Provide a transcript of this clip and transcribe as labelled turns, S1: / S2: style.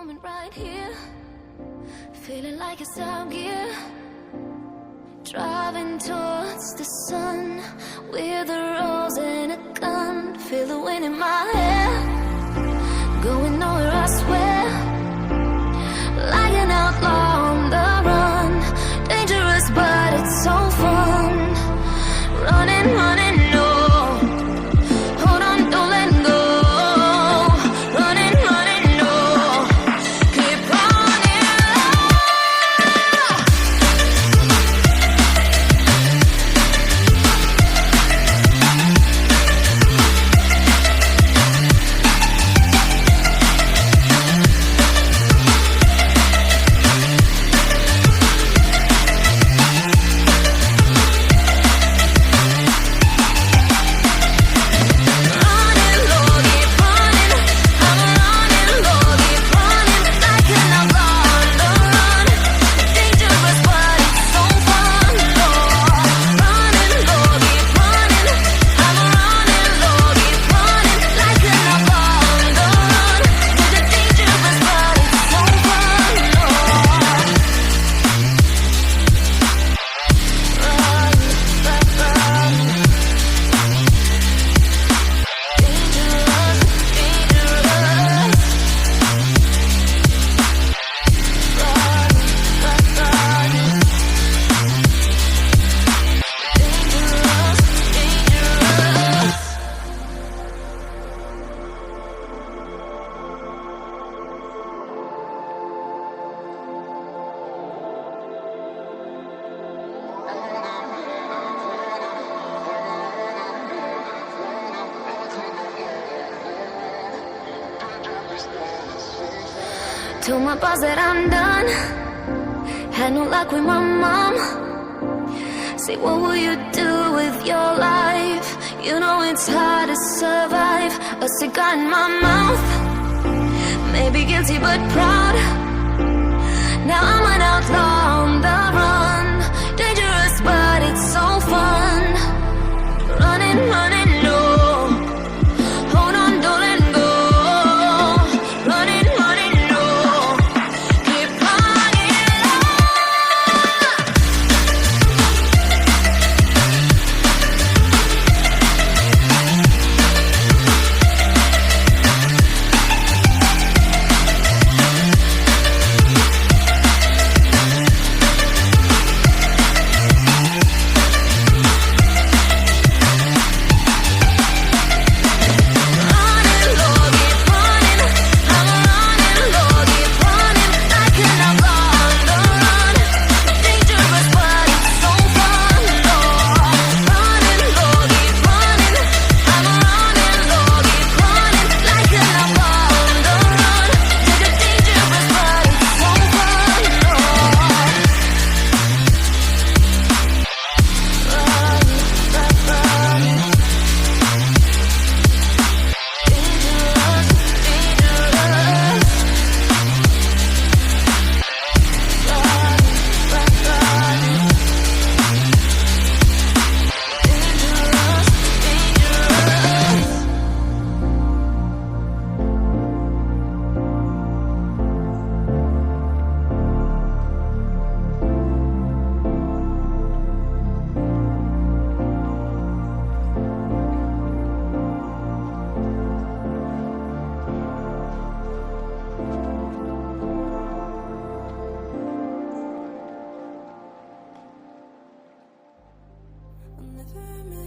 S1: moment right here, feeling like it's out gear, driving towards the sun with a rose and a gun. Feel the wind in my hair, going nowhere I swear, like an outlaw on the run. Dangerous but it's so fun, running, running, no. Hold on, don't let go. Running, running, no. Keep running. Told my boss that I'm done, had no luck with my mom. Say, what will you do with your life? You know it's hard to survive. A cigar in my mouth, maybe guilty but proud. Now I'm an outlaw on the run. Dangerous but it's so fun. Running, running, no. Hold on, don't let go. Running, running, no. Keep running. Never